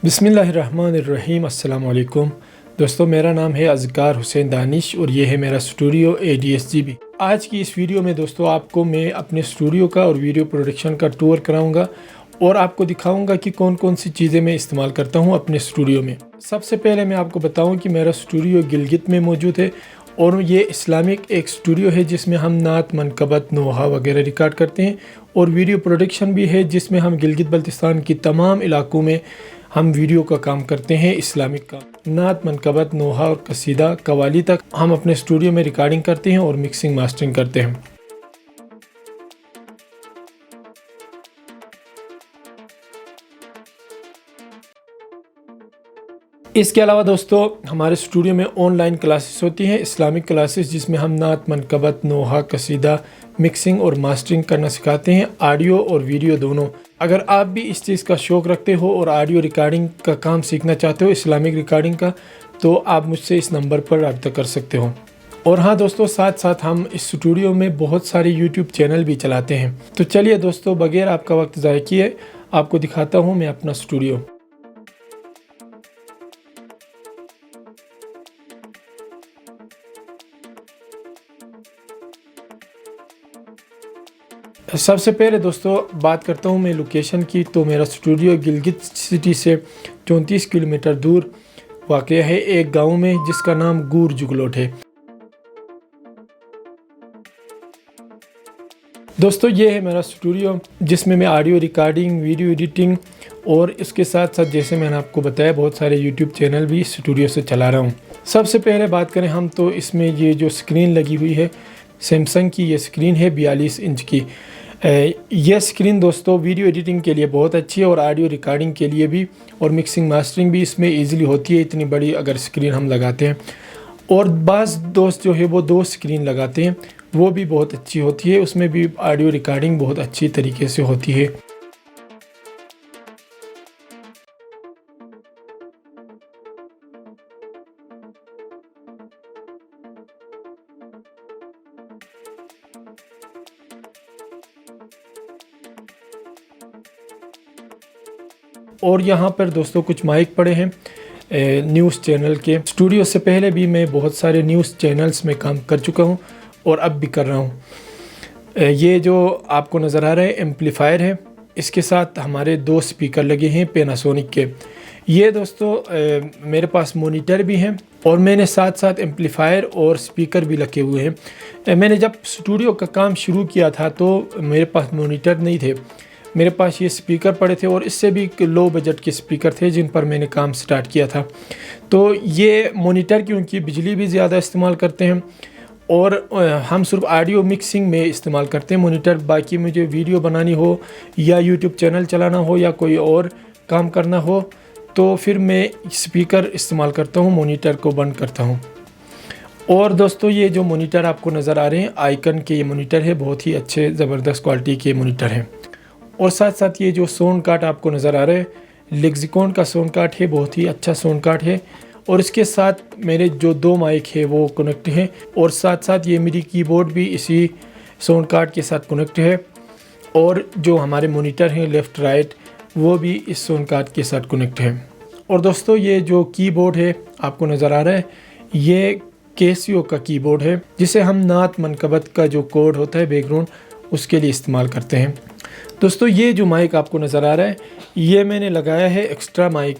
बिस्मिल्लाहिर्रहमानिर्रहीम। अस्सलाम वालेकुम दोस्तों, मेरा नाम है अज़कार हुसैन दानिश और ये है मेरा स्टूडियो ADSGB। आज की इस वीडियो में दोस्तों आपको मैं अपने स्टूडियो का और वीडियो प्रोडक्शन का टूर कराऊंगा और आपको दिखाऊंगा कि कौन कौन सी चीज़ें मैं इस्तेमाल करता हूँ अपने स्टूडियो में। सबसे पहले मैं आपको बताऊँ कि मेरा स्टूडियो गिलगित में मौजूद है और ये इस्लामिक एक स्टूडियो है जिसमें हम नात, मनकबत, नोहा वगैरह रिकॉर्ड करते हैं और वीडियो प्रोडक्शन भी है जिसमें हम गिलगित बल्तिस्तान की तमाम इलाकों में हम वीडियो का काम करते हैं। इस्लामिक का नात, मनकबत, नोहा और कसीदा, कवाली तक हम अपने स्टूडियो में रिकॉर्डिंग करते हैं और मिक्सिंग मास्टरिंग करते हैं। इसके अलावा दोस्तों हमारे स्टूडियो में ऑनलाइन क्लासेस होती हैं, इस्लामिक क्लासेस, जिसमें हम नात, मनकबत, नोहा, कसीदा, मिक्सिंग और मास्टरिंग करना सिखाते हैं, ऑडियो और वीडियो दोनों। अगर आप भी इस चीज़ का शौक़ रखते हो और ऑडियो रिकॉर्डिंग का काम सीखना चाहते हो, इस्लामिक रिकॉर्डिंग का, तो आप मुझसे इस नंबर पर रब्ता कर सकते हो। और हाँ दोस्तों, साथ साथ हम इस स्टूडियो में बहुत सारे यूट्यूब चैनल भी चलाते हैं। तो चलिए दोस्तों, बगैर आपका वक्त ज़ाया किए आपको दिखाता हूँ मैं अपना स्टूडियो। सबसे पहले दोस्तों बात करता हूँ मैं लोकेशन की। तो मेरा स्टूडियो गिलगित सिटी से 34 किलोमीटर दूर वाक़ है एक गांव में जिसका नाम गूर जुगलोट है। दोस्तों ये है मेरा स्टूडियो जिसमें मैं ऑडियो रिकॉर्डिंग, वीडियो एडिटिंग और इसके साथ साथ, जैसे मैंने आपको बताया, बहुत सारे यूट्यूब चैनल भी इस स्टूडियो से चला रहा हूँ। सबसे पहले बात करें हम, तो इसमें ये जो स्क्रीन लगी हुई है, सैमसंग की ये स्क्रीन है 42 इंच की। यह स्क्रीन दोस्तों वीडियो एडिटिंग के लिए बहुत अच्छी है और ऑडियो रिकॉर्डिंग के लिए भी, और मिक्सिंग मास्टरिंग भी इसमें इजीली होती है, इतनी बड़ी अगर स्क्रीन हम लगाते हैं। और बाज़ दोस्त जो है वो 2 स्क्रीन लगाते हैं, वो भी बहुत अच्छी होती है, उसमें भी ऑडियो रिकॉर्डिंग बहुत अच्छी तरीके से होती है। और यहाँ पर दोस्तों कुछ माइक पड़े हैं न्यूज़ चैनल के। स्टूडियो से पहले भी मैं बहुत सारे न्यूज़ चैनल्स में काम कर चुका हूँ और अब भी कर रहा हूँ। ये जो आपको नज़र आ रहा है एम्पलीफायर है, इसके साथ हमारे 2 स्पीकर लगे हैं पैनासोनिक के। ये दोस्तों मेरे पास मॉनिटर भी हैं और मैंने साथ साथ एम्पलीफायर और स्पीकर भी लगे हुए हैं। मैंने जब स्टूडियो का काम शुरू किया था तो मेरे पास मॉनिटर नहीं थे, मेरे पास ये स्पीकर पड़े थे और इससे भी लो बजट के स्पीकर थे जिन पर मैंने काम स्टार्ट किया था। तो ये मॉनिटर क्योंकि बिजली भी ज़्यादा इस्तेमाल करते हैं और हम सिर्फ ऑडियो मिक्सिंग में इस्तेमाल करते हैं मॉनिटर। बाकी मुझे वीडियो बनानी हो या यूट्यूब चैनल चलाना हो या कोई और काम करना हो तो फिर मैं स्पीकर इस्तेमाल करता हूँ, मॉनिटर को बंद करता हूँ। और दोस्तों ये जो मॉनिटर आपको नज़र आ रहे हैं, आइकन के ये मॉनिटर है, बहुत ही अच्छे ज़बरदस्त क्वालिटी के मॉनिटर हैं। और साथ साथ ये जो साउंड कार्ड आपको नज़र आ रहा है, लेक्सिकॉन का साउंड कार्ड है, बहुत ही अच्छा साउंड कार्ड है। और इसके साथ मेरे जो 2 माइक है वो कनेक्ट हैं और साथ साथ ये मेरी कीबोर्ड भी इसी साउंड कार्ड के साथ कनेक्ट है। और जो हमारे मॉनिटर हैं लेफ़्ट राइट, वो भी इस साउंड कार्ड के साथ कनेक्ट है। और दोस्तों ये जो कीबोर्ड है आपको नज़र आ रहा है, ये कैसियो का कीबोर्ड है जिसे हम नात, मनकबत का जो कोड होता है बैकग्राउंड, उसके लिए इस्तेमाल करते हैं। दोस्तों ये जो माइक आपको नज़र आ रहा है, ये मैंने लगाया है एक्स्ट्रा माइक,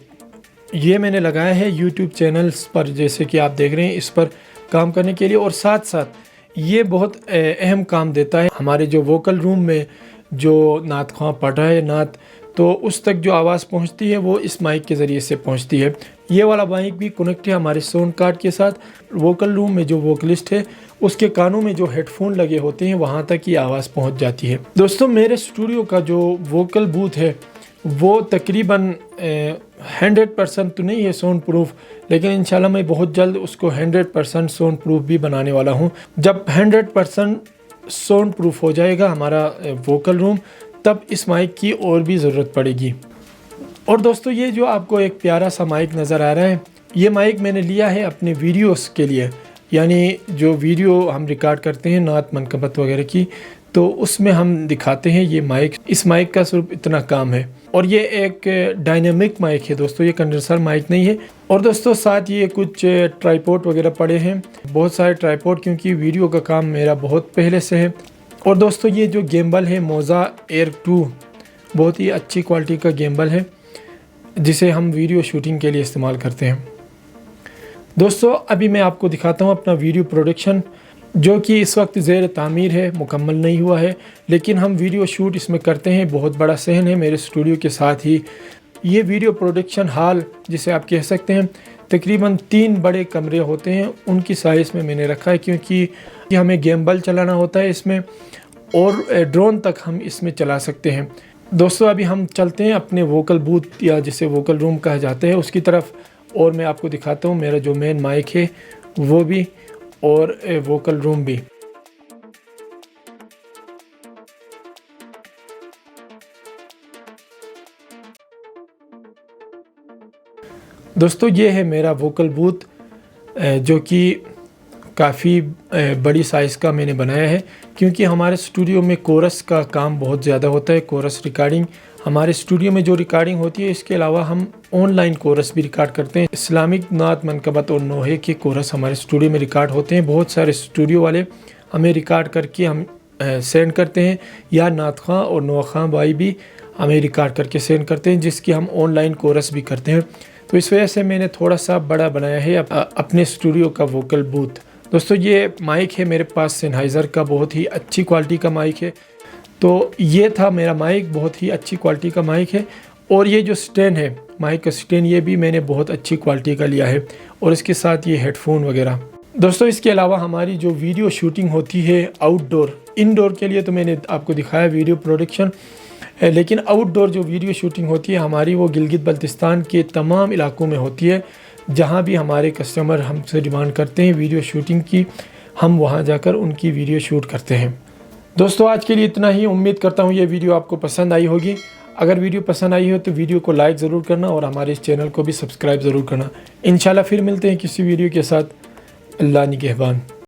ये मैंने लगाया है यूट्यूब चैनल्स पर, जैसे कि आप देख रहे हैं, इस पर काम करने के लिए। और साथ साथ ये बहुत अहम काम देता है हमारे जो वोकल रूम में जो नात ख्वां पढ़ रहा है नात, तो उस तक जो आवाज़ पहुंचती है वो इस माइक के ज़रिए से पहुंचती है। ये वाला माइक भी कनेक्ट है हमारे साउंड कार्ड के साथ। वोकल रूम में जो वोकलिस्ट है उसके कानों में जो हेडफोन लगे होते हैं वहाँ तक ये आवाज़ पहुँच जाती है। दोस्तों मेरे स्टूडियो का जो वोकल बूथ है वो तकरीबन 100% तो नहीं है साउंड प्रूफ, लेकिन इंशाल्लाह मैं बहुत जल्द उसको 100% साउंड प्रूफ भी बनाने वाला हूँ। जब 100% साउंड प्रूफ हो जाएगा हमारा वोकल रूम, तब इस माइक की और भी ज़रूरत पड़ेगी। और दोस्तों ये जो आपको एक प्यारा सा माइक नज़र आ रहा है, ये माइक मैंने लिया है अपने वीडियोस के लिए, यानी जो वीडियो हम रिकॉर्ड करते हैं नात, मनकबत वगैरह की, तो उसमें हम दिखाते हैं ये माइक। इस माइक का सिर्फ इतना काम है और ये एक डायनेमिक माइक है दोस्तों, ये कंडेंसर माइक नहीं है। और दोस्तों साथ ये कुछ ट्राइपॉड वगैरह पड़े हैं, बहुत सारे ट्राइपॉड, क्योंकि वीडियो का काम मेरा बहुत पहले से है। और दोस्तों ये जो गिम्बल है मोज़ा एयर 2, बहुत ही अच्छी क्वालिटी का गिम्बल है जिसे हम वीडियो शूटिंग के लिए इस्तेमाल करते हैं। दोस्तों अभी मैं आपको दिखाता हूँ अपना वीडियो प्रोडक्शन, जो कि इस वक्त ज़ेर तामीर है, मुकम्मल नहीं हुआ है, लेकिन हम वीडियो शूट इसमें करते हैं। बहुत बड़ा सहन है मेरे स्टूडियो के साथ ही। ये वीडियो प्रोडक्शन हॉल जिसे आप कह सकते हैं, तकरीबन 3 बड़े कमरे होते हैं, उनकी साइज़ में मैंने रखा है, क्योंकि हमें गिम्बल चलाना होता है इसमें और ड्रोन तक हम इसमें चला सकते हैं। दोस्तों अभी हम चलते हैं अपने वोकल बूथ या जिसे वोकल रूम कहा जाता है उसकी तरफ, और मैं आपको दिखाता हूँ मेरा जो मेन माइक है वो भी और वोकल रूम भी। दोस्तों ये है मेरा वोकल बूथ, जो कि काफ़ी बड़ी साइज़ का मैंने बनाया है, क्योंकि हमारे स्टूडियो में कोरस का काम बहुत ज़्यादा होता है। कोरस रिकॉर्डिंग हमारे स्टूडियो में जो रिकॉर्डिंग होती है, इसके अलावा हम ऑनलाइन कोरस भी रिकॉर्ड करते हैं। इस्लामिक नात, मनकबत और नोहे के कोरस हमारे स्टूडियो में रिकॉर्ड होते हैं। बहुत सारे स्टूडियो वाले हमें रिकॉर्ड करके हम सेंड करते हैं, या नात खां और नोहा खां भाई भी हमें रिकॉर्ड करके सेंड करते हैं, जिसकी हम ऑनलाइन कोरस भी करते हैं। तो इस वजह से मैंने थोड़ा सा बड़ा बनाया है अपने स्टूडियो का वोकल बूथ। दोस्तों ये माइक है मेरे पास सेनहाइज़र का, बहुत ही अच्छी क्वालिटी का माइक है। तो ये था मेरा माइक, बहुत ही अच्छी क्वालिटी का माइक है। और ये जो स्टैंड है माइक का स्टैंड, ये भी मैंने बहुत अच्छी क्वालिटी का लिया है, और इसके साथ ये हेडफोन वगैरह। दोस्तों इसके अलावा हमारी जो वीडियो शूटिंग होती है आउटडोर, इनडोर के लिए तो मैंने आपको दिखाया वीडियो प्रोडक्शन, लेकिन आउटडोर जो वीडियो शूटिंग होती है हमारी, वो गिलगित बल्तिस्तान के तमाम इलाकों में होती है। जहाँ भी हमारे कस्टमर हमसे डिमांड करते हैं वीडियो शूटिंग की, हम वहाँ जाकर उनकी वीडियो शूट करते हैं। दोस्तों आज के लिए इतना ही। उम्मीद करता हूँ ये वीडियो आपको पसंद आई होगी। अगर वीडियो पसंद आई हो तो वीडियो को लाइक ज़रूर करना और हमारे इस चैनल को भी सब्सक्राइब ज़रूर करना। इंशाल्लाह फिर मिलते हैं किसी वीडियो के साथ। अल्लाह निगहबान।